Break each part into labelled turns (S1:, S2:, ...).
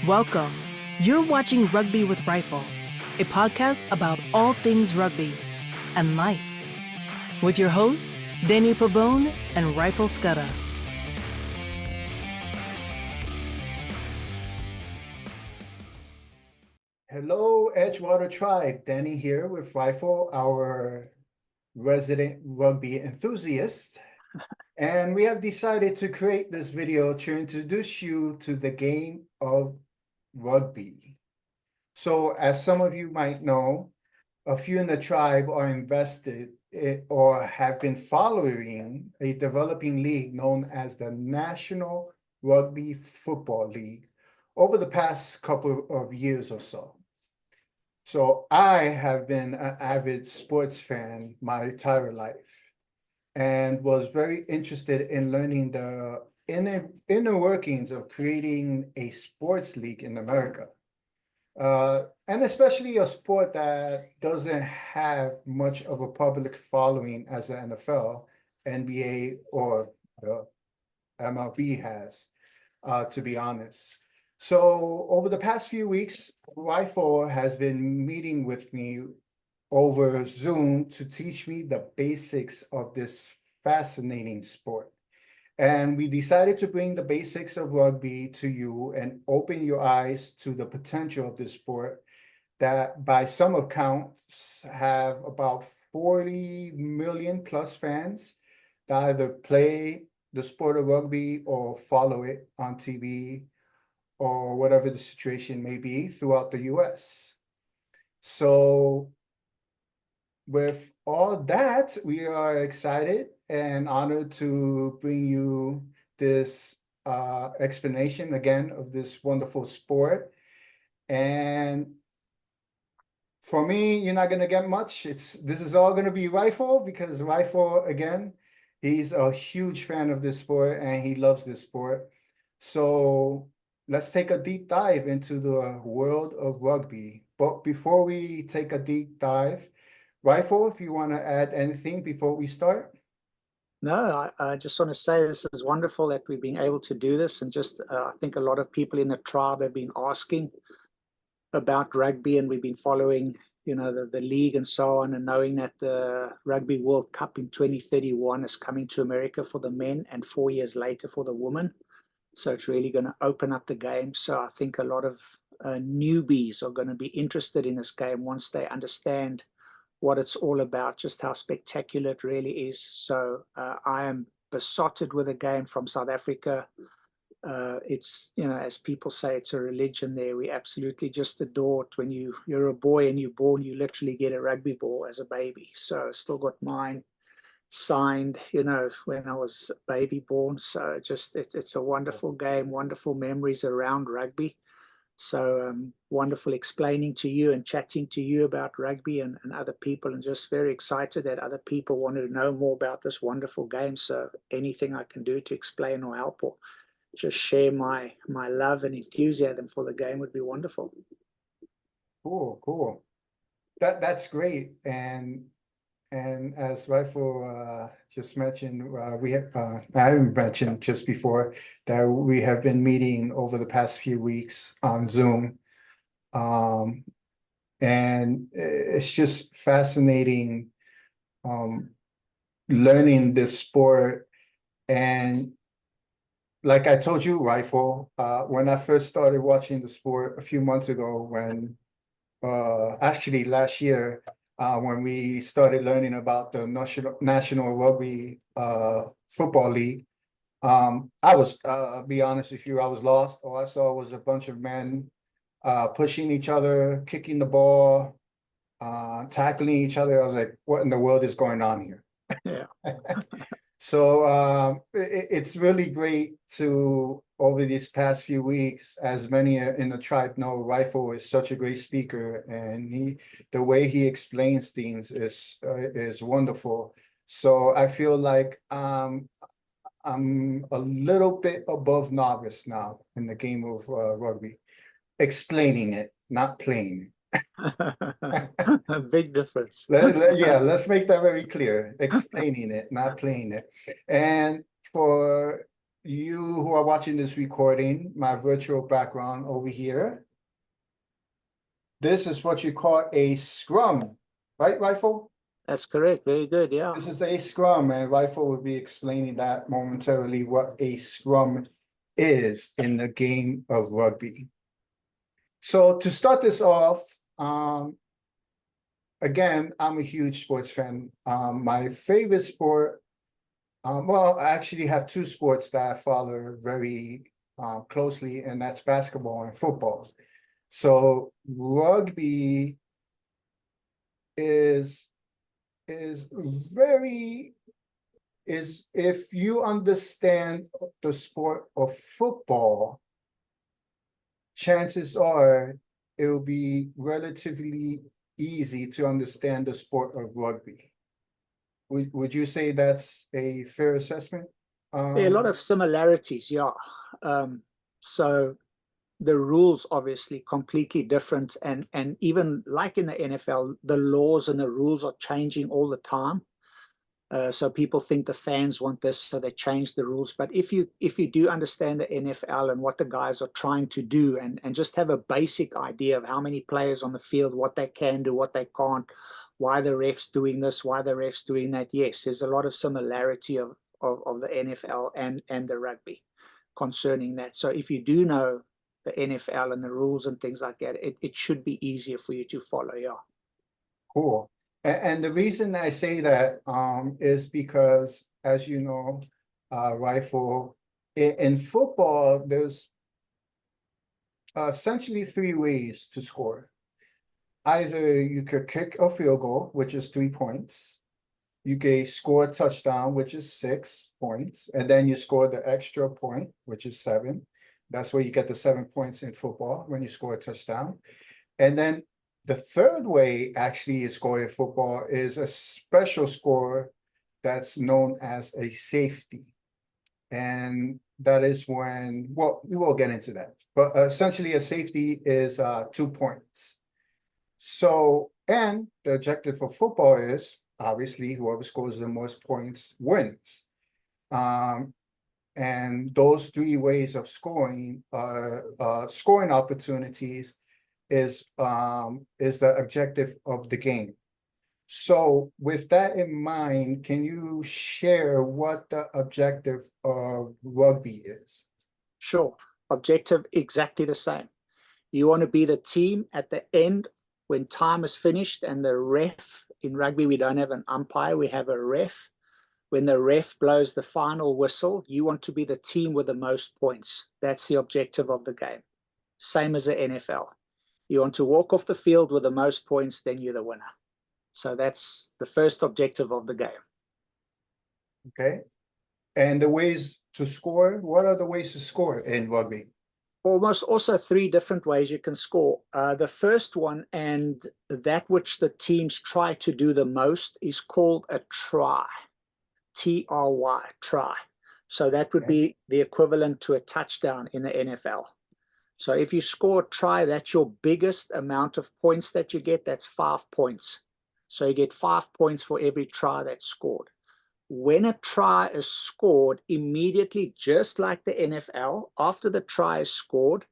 S1: Welcome. You're watching Rugby with Rifle, a podcast about all things rugby and life, with your host, Danny Pabon and Rifle Scudder.
S2: Hello, Edgewater Tribe. Danny here with Rifle, our resident rugby enthusiast. And we have decided to create this video to introduce you to the game of rugby. So, as some of you might know, a few in the tribe are invested or have been following a developing league known as the National Rugby Football League over the past couple of years or so. So I have been an avid sports fan my entire life and was very interested in learning the inner workings of creating a sports league in America. And especially a sport that doesn't have much of a public following as the NFL, NBA, or the MLB has, to be honest. So over the past few weeks, Rifle has been meeting with me over Zoom to teach me the basics of this fascinating sport. And we decided to bring the basics of rugby to you and open your eyes to the potential of this sport that by some accounts have about 40 million plus fans that either play the sport of rugby or follow it on TV or whatever the situation may be throughout the US. So with all that, we are excited and honored to bring you this explanation again of this wonderful sport. And for me, you're not going to get much. This is all going to be Rifle, because Rifle, again, he's a huge fan of this sport and he loves this sport. So let's take a deep dive into the world of rugby. But before we take a deep dive, Rifle, if you want to add anything before we start.
S3: No, I just want to say this is wonderful that we've been able to do this. And just, I think a lot of people in the tribe have been asking about rugby, and we've been following, the league and so on, and knowing that the Rugby World Cup in 2031 is coming to America for the men and 4 years later for the women. So it's really going to open up the game. So I think a lot of newbies are going to be interested in this game once they understand what it's all about, just how spectacular it really is. So I am besotted with the game from South Africa. It's, as people say, it's a religion there. We absolutely just adore it. When you're a boy and you're born, you literally get a rugby ball as a baby. So still got mine signed, when I was a baby born. So just it's a wonderful game, wonderful memories around rugby. So wonderful explaining to you and chatting to you about rugby and other people, and just very excited that other people want to know more about this wonderful game. So anything I can do to explain or help or just share my love and enthusiasm for the game would be wonderful.
S2: Cool. That's great. And as Rifle just mentioned, we have I mentioned just before that we have been meeting over the past few weeks on Zoom. And it's just fascinating learning this sport. And like I told you, Rifle, when I first started watching the sport a few months ago, when actually last year, when we started learning about the National Rugby Football League, I was, be honest with you, I was lost. All I saw was a bunch of men pushing each other, kicking the ball, tackling each other. I was like, what in the world is going on here?
S3: Yeah.
S2: So it's really great to, over these past few weeks, as many in the tribe know, Rifle is such a great speaker, and the way he explains things is wonderful. So I feel like I'm a little bit above novice now in the game of rugby, explaining it, not playing it.
S3: A big difference.
S2: Yeah, let's make that very clear. Explaining it, not playing it. And for you who are watching this recording, my virtual background over here, this is what you call a scrum, right, Rifle?
S3: That's correct. Very good. Yeah.
S2: This is a scrum, and Rifle will be explaining that momentarily what a scrum is in the game of rugby. So to start this off, again, I'm a huge sports fan. My favorite sport, well, I actually have two sports that I follow very closely, and that's basketball and football. So rugby is very, if you understand the sport of football, chances are it will be relatively easy to understand the sport of rugby. Would you say that's a fair assessment?
S3: There are a lot of similarities, yeah. So the rules obviously completely different, and even like in the NFL, the laws and the rules are changing all the time. So people think the fans want this, so they change the rules. But if you do understand the NFL and what the guys are trying to do, and just have a basic idea of how many players on the field, what they can do, what they can't, why the ref's doing this, why the ref's doing that, yes, there's a lot of similarity of the NFL and the rugby concerning that. So if you do know the NFL and the rules and things like that, it should be easier for you to follow. Yeah.
S2: Cool. And the reason I say that is because, as you know, Rifle, in football, there's essentially three ways to score. Either you could kick a field goal, which is 3 points. You can score a touchdown, which is 6 points. And then you score the extra point, which is 7. That's where you get the 7 points in football when you score a touchdown. And then the third way actually is score in football is a special score that's known as a safety. And that is when, well, we will get into that. But essentially a safety is 2 points. So, and the objective of football is obviously whoever scores the most points wins. And those three ways of scoring scoring opportunities is the objective of the game. So with that in mind, can you share what the objective of rugby is?
S3: Sure. Objective exactly the same. You want to be the team at the end when time is finished, and the ref, in rugby we don't have an umpire, we have a ref. When the ref blows the final whistle, you want to be the team with the most points. That's the objective of the game. Same as the NFL. You want to walk off the field with the most points, then you're the winner. So that's the first objective of the game.
S2: Okay. And the ways to score, what are the ways to score in rugby?
S3: Almost also 3 different ways you can score. The first one, and that which the teams try to do the most, is called a try. T-R-Y, try. So that would be the equivalent to a touchdown in the NFL. So if you score a try, that's your biggest amount of points that you get. That's 5 points. So you get 5 points for every try that's scored. When a try is scored, immediately, just like the NFL, after the try is scored,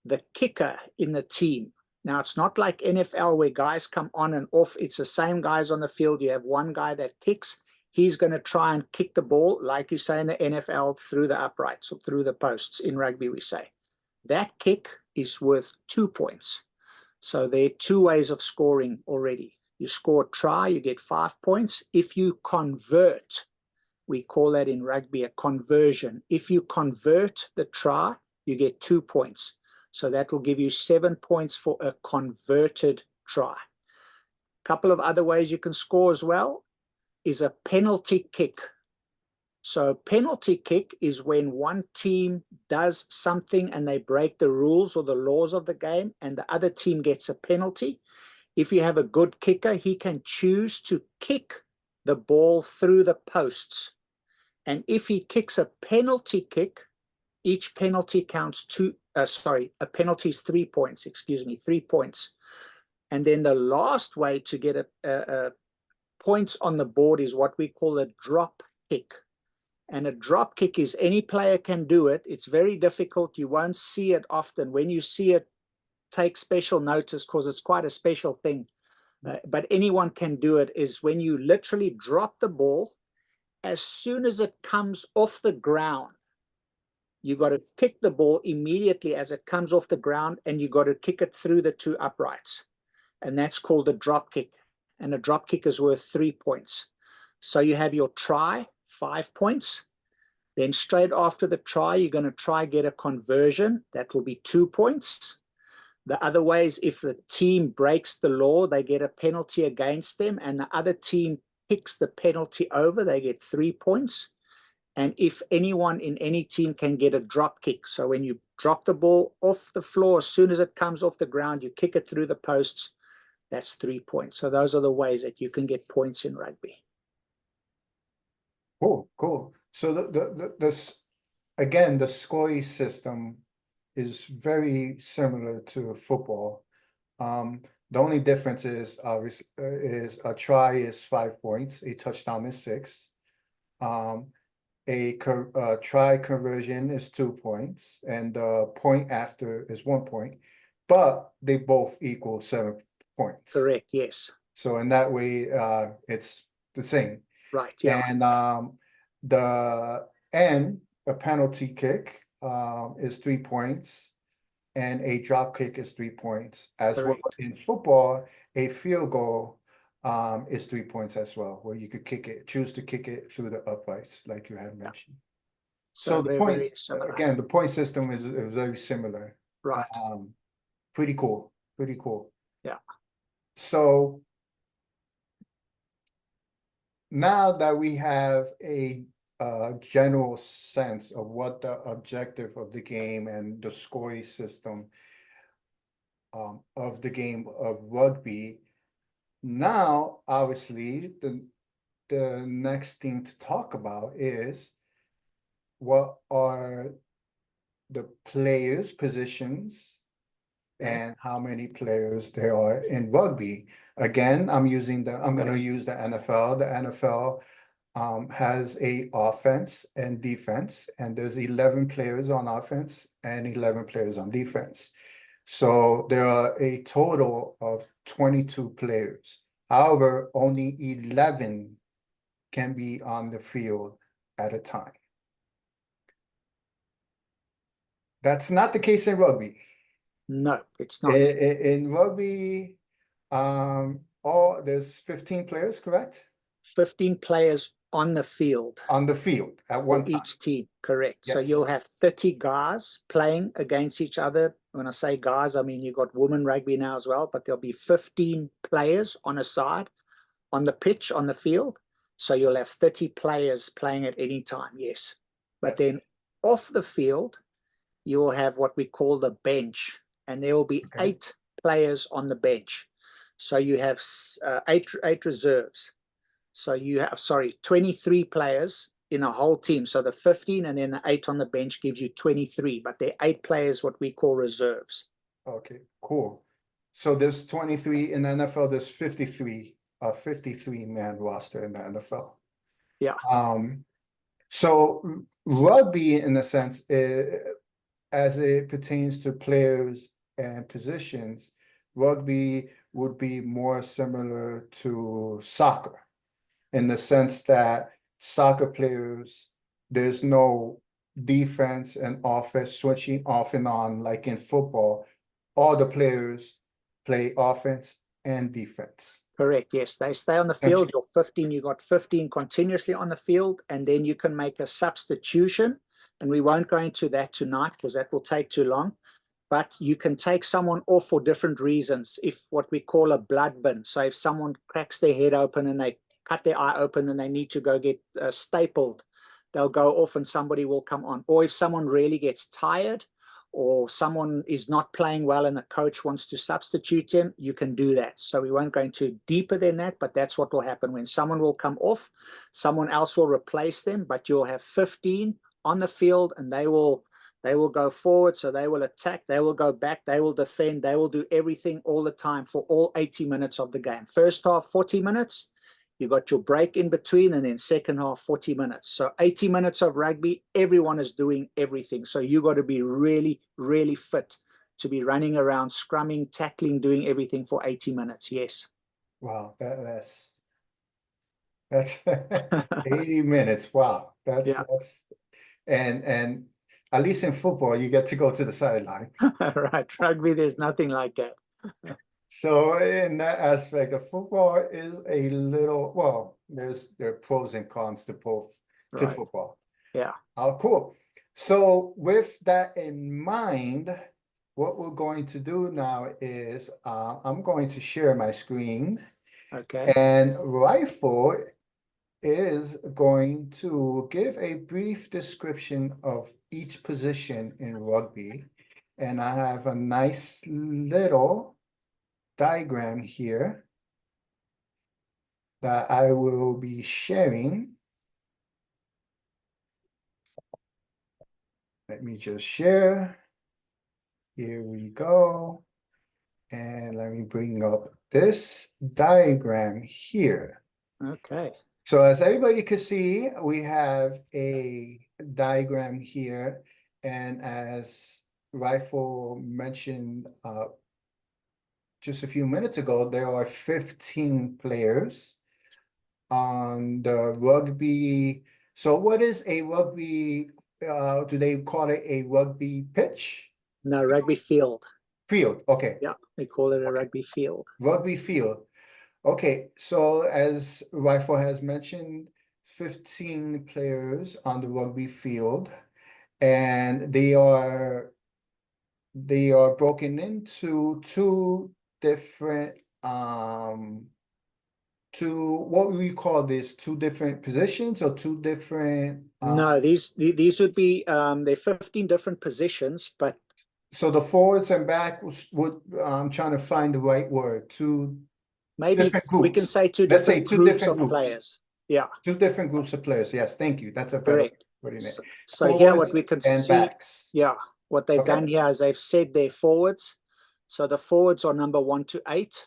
S3: the kicker in the team. Now, it's not like NFL where guys come on and off. It's the same guys on the field. You have one guy that kicks. He's going to try and kick the ball, like you say in the NFL, through the uprights or through the posts. In rugby, we say. That kick is worth 2 points. So there are 2 ways of scoring already. You score a try, you get 5 points. If you convert, we call that in rugby a conversion. If you convert the try, you get 2 points. So that will give you 7 points for a converted try. A couple of other ways you can score as well is a penalty kick. So penalty kick is when one team does something and they break the rules or the laws of the game, and the other team gets a penalty. If you have a good kicker, he can choose to kick the ball through the posts. And if he kicks a penalty kick, each penalty counts a penalty is 3 points, 3 points. And then the last way to get a points on the board is what we call a drop kick. And a drop kick is any player can do it. It's very difficult. You won't see it often. When you see it, take special notice because it's quite a special thing. But anyone can do it, is when you literally drop the ball, as soon as it comes off the ground, you got to kick the ball immediately as it comes off the ground, and you got to kick it through the 2 uprights. And that's called a drop kick. And a drop kick is worth 3 points. So you have your try, 5 points. Then straight after the try, you're going to try get a conversion. That will be 2 points. The other way is if the team breaks the law, they get a penalty against them, and the other team kicks the penalty over, they get 3 points. And if anyone in any team can get a drop kick, so when you drop the ball off the floor, as soon as it comes off the ground, you kick it through the posts, that's 3 points. So those are the ways that you can get points in rugby.
S2: Cool, cool. So again, the scoring system is very similar to football. The only difference is obviously a try is 5 points, a touchdown is 6. A try conversion is 2 points, and the point after is 1 point, but they both equal 7 points.
S3: Correct, yes.
S2: So in that way, it's the same.
S3: Right, yeah.
S2: And a penalty kick is 3 points, and a drop kick is 3 points. As well,
S3: Correct.
S2: in football, a field goal is 3 points as well, where you could choose to kick it through the uprights, like you had mentioned. So the
S3: very,
S2: points,
S3: very similar.
S2: again, the point system is very similar.
S3: Right.
S2: Pretty cool, pretty cool.
S3: Yeah.
S2: So now that we have a general sense of what the objective of the game and the scoring system of the game of rugby, now obviously the next thing to talk about is what are the players' positions and how many players there are in rugby. Again, I'm going to use the NFL. The NFL has a offense and defense, and there's 11 players on offense and 11 players on defense. So there are a total of 22 players. However, only 11 can be on the field at a time. That's not the case in rugby.
S3: No, it's not.
S2: In rugby, there's 15 players, correct?
S3: 15 players on the field.
S2: On the field at one time.
S3: Each team, correct.
S2: Yes.
S3: So you'll have 30 guys playing against each other. When I say guys, I mean you've got women rugby now as well, but there'll be 15 players on a side, on the pitch, on the field. So you'll have 30 players playing at any time, yes. But then off the field, you'll have what we call the bench, and there will be 8 players on the bench. So you have eight reserves. So you have, 23 players in a whole team. So the 15 and then the 8 on the bench gives you 23, but they're 8 players, what we call reserves.
S2: Okay, cool. So there's 23 in the NFL, there's 53, a 53-man roster in the NFL.
S3: Yeah.
S2: So rugby, in a sense, as it pertains to players and positions, rugby would be more similar to soccer, in the sense that soccer players, there's no defense and offense switching off and on like in football. All the players play offense and defense.
S3: Correct, yes. They stay on the field. You're 15, you got 15 continuously on the field, and then you can make a substitution. And we won't go into that tonight because that will take too long. But you can take someone off for different reasons. If what we call a blood bin. So if someone cracks their head open and they cut their eye open and they need to go get stapled, they'll go off and somebody will come on. Or if someone really gets tired or someone is not playing well and the coach wants to substitute him, you can do that. So we won't go into deeper than that, but that's what will happen. When someone will come off, someone else will replace them, but you'll have 15 on the field and they will go forward. So they will attack, they will go back, they will defend, they will do everything all the time for all 80 minutes of the game. First half, 40 minutes. You got your break in between, and then second half 40 minutes. So 80 minutes of rugby, everyone is doing everything. So you got to be really, really fit to be running around, scrumming, tackling, doing everything for 80 minutes. Yes.
S2: Wow, that's 80 minutes. Wow,
S3: Yeah.
S2: and at least in football, you get to go to the sideline.
S3: Right. Rugby, there's nothing like that.
S2: So in that aspect of football is a little, well, there are pros and cons to both to
S3: Right.
S2: football.
S3: Yeah.
S2: Oh, cool. So with that in mind, what we're going to do now is I'm going to share my screen,
S3: Okay.
S2: and Rifle is going to give a brief description of each position in rugby. And I have a nice little diagram here that I will be sharing. Let me just share. Here we go. And let me bring up this diagram here.
S3: Okay.
S2: So as everybody can see, we have a diagram here. And as Rifle mentioned just a few minutes ago, there are 15 players on the rugby. So what is a rugby? Do they call it a rugby pitch?
S3: No, rugby field.
S2: Field, okay.
S3: Yeah, we call it a
S2: Okay.
S3: rugby field.
S2: Rugby field. Okay, so as Rifle has mentioned, 15 players on the rugby field, and they are broken into two different what we call this, two different positions or two different
S3: No, these would be they're 15 different positions, but
S2: so the forwards and back would I'm trying to find the right word, two
S3: maybe
S2: different
S3: we can
S2: groups.
S3: say two
S2: Let's say
S3: different
S2: two
S3: groups
S2: different
S3: of
S2: groups.
S3: players. Yeah,
S2: Two different groups of players. Yes, thank you. That's a better
S3: correct.
S2: word in it.
S3: So here what
S2: Forwards
S3: we can
S2: and
S3: see,
S2: backs.
S3: yeah, what they've
S2: Okay.
S3: done here is they've said their forwards. So the forwards are number 1 to 8,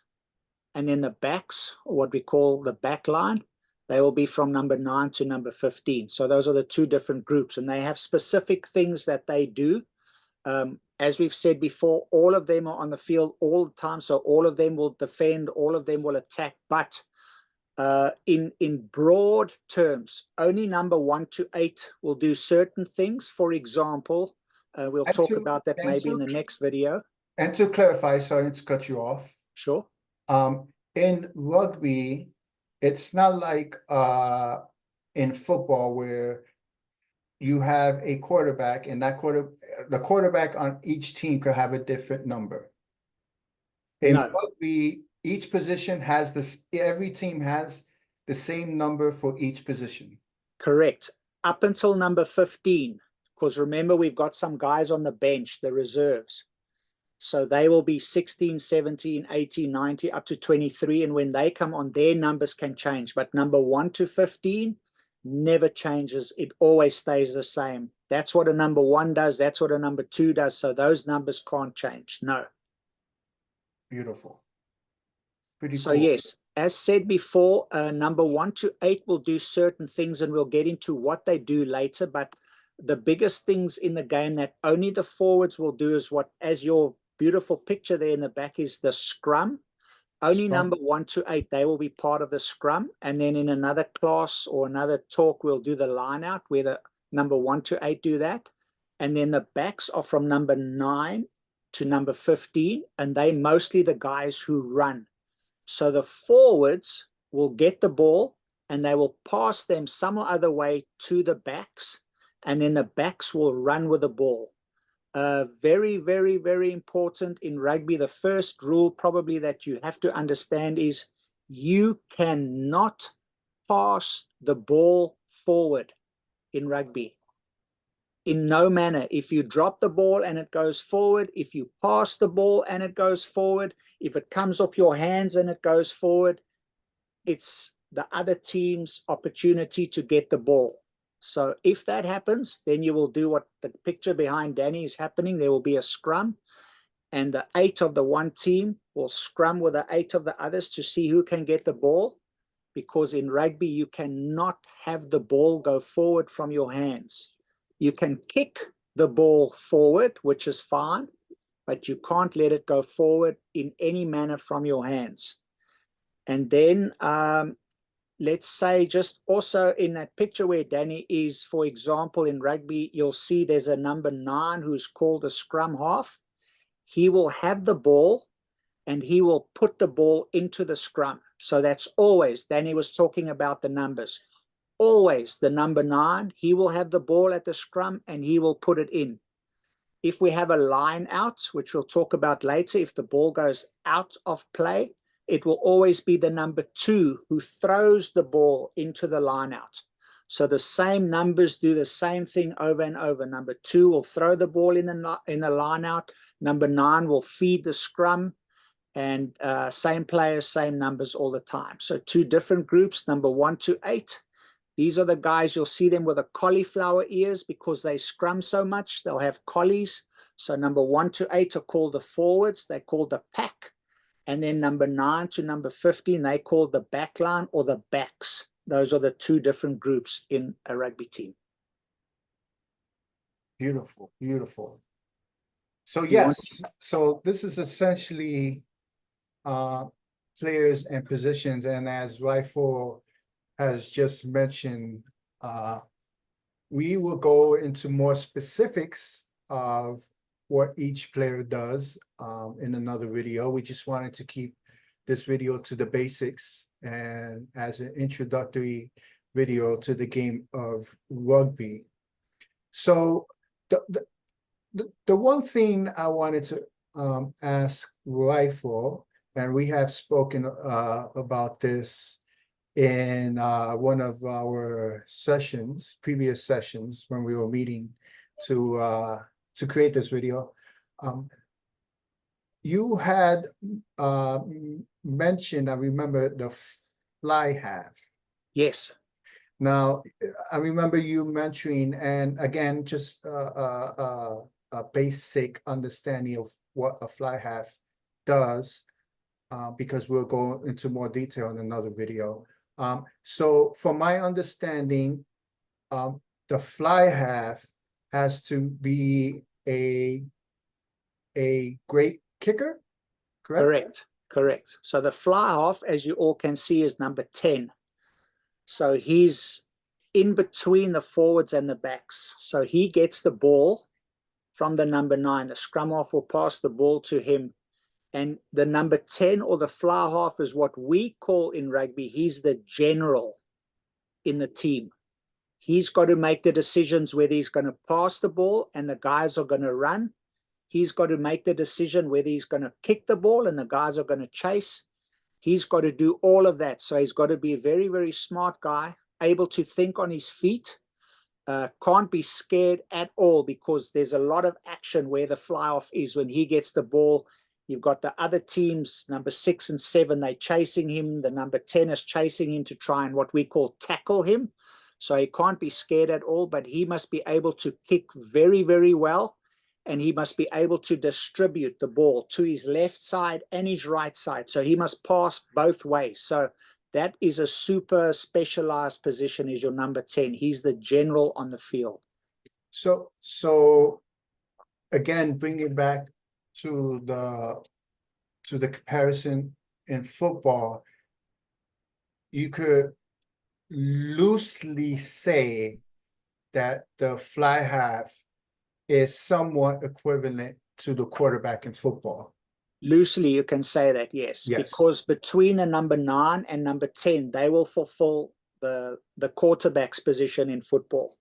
S3: and then the backs, or what we call the back line, they will be from number 9 to number 15. So those are the two different groups, and they have specific things that they do. As we've said before, all of them are on the field all the time, so all of them will defend, all of them will attack, but in broad terms, only number 1 to 8 will do certain things. For example, we'll
S2: And
S3: talk
S2: to
S3: about that
S2: and
S3: maybe in
S2: to
S3: the next video.
S2: and to clarify, sorry to cut you off.
S3: Sure.
S2: In rugby, it's not like in football where you have a quarterback and the quarterback on each team could have a different number. In
S3: No,
S2: rugby, each position has this, every team has the same number for each position.
S3: correct. Up until number 15, because remember, we've got some guys on the bench, the reserves. So they will be 16, 17, 18, 19, up to 23. And when they come on, their numbers can change. But number 1 to 15 never changes. It always stays the same. That's what a number 1 does. That's what a number 2 does. So those numbers can't change. No.
S2: Beautiful. Pretty
S3: So
S2: cool.
S3: yes, as said before, number 1 to 8 will do certain things, and we'll get into what they do later. But the biggest things in the game that only the forwards will do is what, as your beautiful picture there in the back, is the scrum. Only number 1 to 8, they will be part of the scrum. And then in another class or another talk, we'll do the line out where the number 1 to 8 do that. And then the backs are from number 9 to number 15, and they mostly the guys who run. So the forwards will get the ball and they will pass them some other way to the backs, and then the backs will run with the ball. Very, very, very important in rugby. The first rule probably that you have to understand is you cannot pass the ball forward in rugby. In no manner. If you drop the ball and it goes forward, if you pass the ball and it goes forward, if it comes off your hands and it goes forward, it's the other team's opportunity to get the ball. So if that happens, then you will do what the picture behind Danny is happening. There will be a scrum, and the 8 of the one team will scrum with the 8 of the others to see who can get the ball. because in rugby, you cannot have the ball go forward from your hands. You can kick the ball forward, which is fine, but you can't let it go forward in any manner from your hands. And then let's say just also in that picture where Danny is, for example, in rugby, you'll see there's a number 9 who's called a scrum half. He will have the ball and he will put the ball into the scrum. So that's always, Danny was talking about the numbers, always the number 9, he will have the ball at the scrum and he will put it in. If we have a line out, which we'll talk about later, if the ball goes out of play, it will always be the number 2 who throws the ball into the line out. So the same numbers do the same thing over and over. Number 2 will throw the ball in the line out. Number 9 will feed the scrum, and same players, same numbers all the time. So 2 different groups, number 1 to 8. These are the guys, you'll see them with the cauliflower ears because they scrum so much. They'll have collies. So number 1 to 8 are called the forwards. They're called the pack. And then number 9 to number 15, they call the back line or the backs. Those are the 2 different groups in a rugby team.
S2: Beautiful, beautiful. So yes, so this is essentially players and positions. And as Rifle has just mentioned, we will go into more specifics of what each player does in another video. We just wanted to keep this video to the basics and as an introductory video to the game of rugby. So the one thing I wanted to ask Rifle, and we have spoken about this in one of our sessions, previous sessions, when we were meeting to create this video. You had mentioned, I remember, the fly half.
S3: Yes.
S2: Now, I remember you mentioning, and again, just a basic understanding of what a fly half does, because we'll go into more detail in another video. So from my understanding, the fly half has to be a great kicker, correct?
S3: Correct. So the fly half, as you all can see, is number 10. So he's in between the forwards and the backs. So he gets the ball from the number 9. The scrum half will pass the ball to him. And the number 10 or the fly half is what we call in rugby, he's the general in the team. He's got to make the decisions whether he's going to pass the ball and the guys are going to run. He's got to make the decision whether he's going to kick the ball and the guys are going to chase. He's got to do all of that. So he's got to be a very, very smart guy, able to think on his feet, can't be scared at all because there's a lot of action where the fly off is when he gets the ball. You've got the other teams, number 6 and 7, they're chasing him. The number 10 is chasing him to try and what we call tackle him. So he can't be scared at all, but he must be able to kick very, very well. And he must be able to distribute the ball to his left side and his right side. So he must pass both ways. So that is a super specialized position, is your number 10. He's the general on the field.
S2: So again, bring it back to the comparison in football. You could loosely say that the fly half is somewhat equivalent to the quarterback in football.
S3: Loosely, you can say that, yes. Because between the number 9 and number 10, they will fulfill the quarterback's position in football.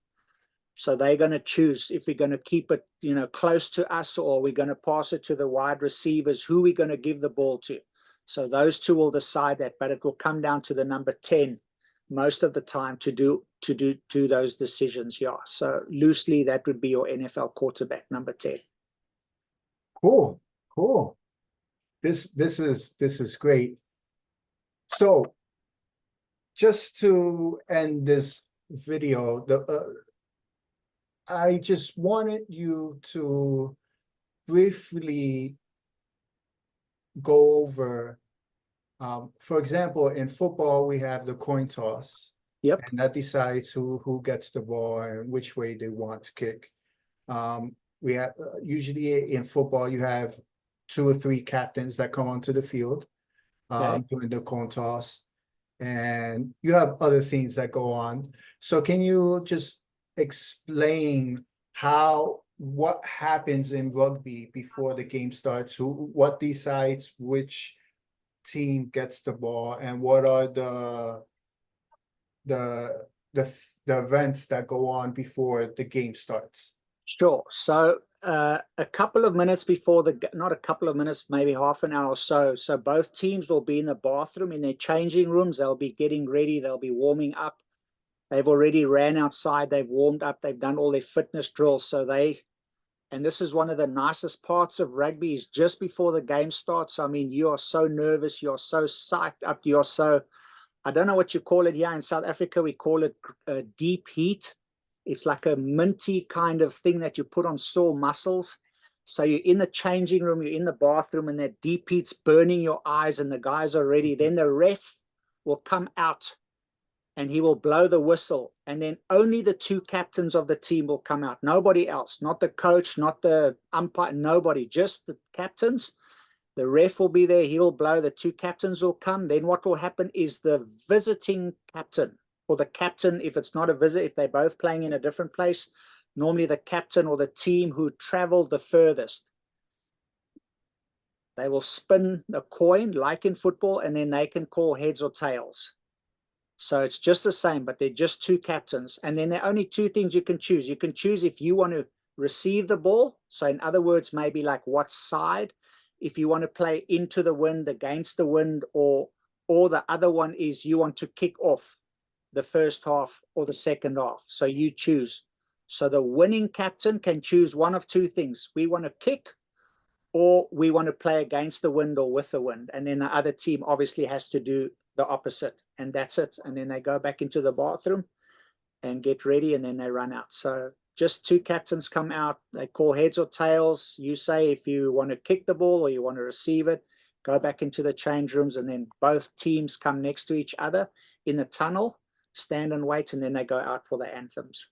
S3: So they're going to choose if we're going to keep it, close to us, or we're going to pass it to the wide receivers, who we're going to give the ball to. So those 2 will decide that, but it will come down to the number 10 most of the time to do those decisions. Yeah. So loosely, that would be your NFL quarterback, number 10.
S2: Cool. This is great. So just to end this video, I just wanted you to briefly go over For example, in football, we have the coin toss,
S3: Yep.
S2: and that decides who gets the ball and which way they want to kick. We have usually in football, you have 2 or 3 captains that come onto the field
S3: Okay.
S2: during the coin toss, and you have other things that go on. So can you just explain what happens in rugby before the game starts? What decides which team gets the ball, and what are the the events that go on before the game starts?
S3: Sure. So a couple of minutes before not a couple of minutes, maybe half an hour or so. So both teams will be in the bathroom in their changing rooms. They'll be getting ready. They'll be warming up. They've already ran outside. They've warmed up. They've done all their fitness drills. And this is one of the nicest parts of rugby is just before the game starts. I mean, you are so nervous. You're so psyched up. You're so, I don't know what you call it here in South Africa. We call it deep heat. It's like a minty kind of thing that you put on sore muscles. So you're in the changing room, you're in the bathroom, and that deep heat's burning your eyes, and the guys are ready. Then the ref will come out and he will blow the whistle. And then only the 2 captains of the team will come out. Nobody else, not the coach, not the umpire, nobody, just the captains. The ref will be there. He will blow. The 2 captains will come. Then what will happen is the visiting captain or the captain, if it's not a visit, if they're both playing in a different place, normally the captain or the team who traveled the furthest, they will spin a coin like in football, and then they can call heads or tails. So it's just the same, but they're just 2 captains. And then there are only 2 things you can choose. You can choose if you want to receive the ball. So in other words, maybe like what side, if you want to play into the wind, against the wind, or the other one is you want to kick off the first half or the second half. So you choose. So the winning captain can choose one of 2 things. We want to kick, or we want to play against the wind or with the wind. And then the other team obviously has to do the opposite, and that's it. And then they go back into the bathroom and get ready, and then they run out. So just 2 captains come out. They call heads or tails. You say if you want to kick the ball or you want to receive it, go back into the change rooms, and then both teams come next to each other in the tunnel, stand and wait, and then they go out for the anthems.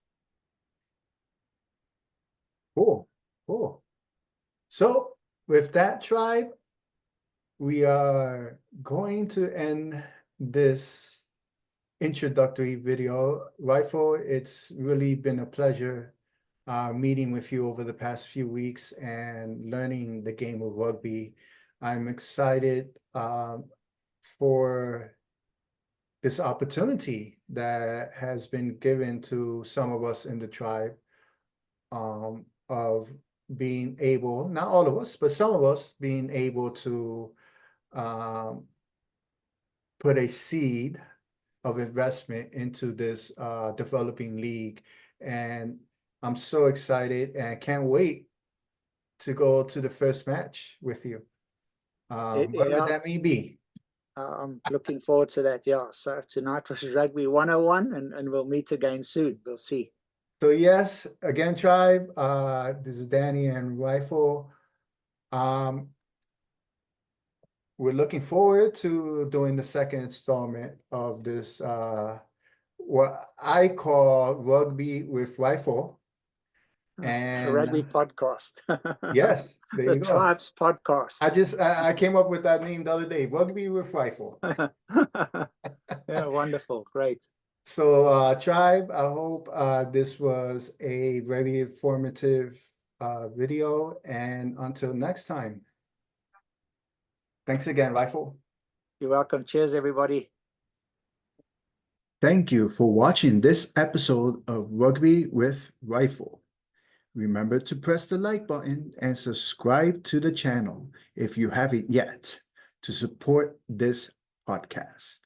S2: Cool. So with that, tribe, we are going to end this introductory video. Rifle, it's really been a pleasure meeting with you over the past few weeks and learning the game of rugby. I'm excited for this opportunity that has been given to some of us in the tribe of being able, not all of us, but some of us being able to put a seed of investment into this developing league. And I'm so excited and can't wait to go to the first match with you, whatever
S3: Yeah,
S2: that may be.
S3: I'm looking forward to that. Yeah. So tonight was Rugby 101, and we'll meet again soon. We'll see.
S2: So yes, again, tribe, this is Danny and Rifle. We're looking forward to doing the second installment of this, what I call Rugby with Rifle.
S3: A Rugby
S2: And
S3: podcast.
S2: yes, there
S3: The
S2: you go.
S3: Tribes podcast.
S2: I came up with that name the other day, Rugby with Rifle.
S3: Yeah, wonderful. Great.
S2: So tribe, I hope this was a very informative video, and until next time. Thanks again, Rifle.
S3: You're welcome. Cheers, everybody.
S2: Thank you for watching this episode of Rugby with Rifle. Remember to press the like button and subscribe to the channel if you haven't yet to support this podcast.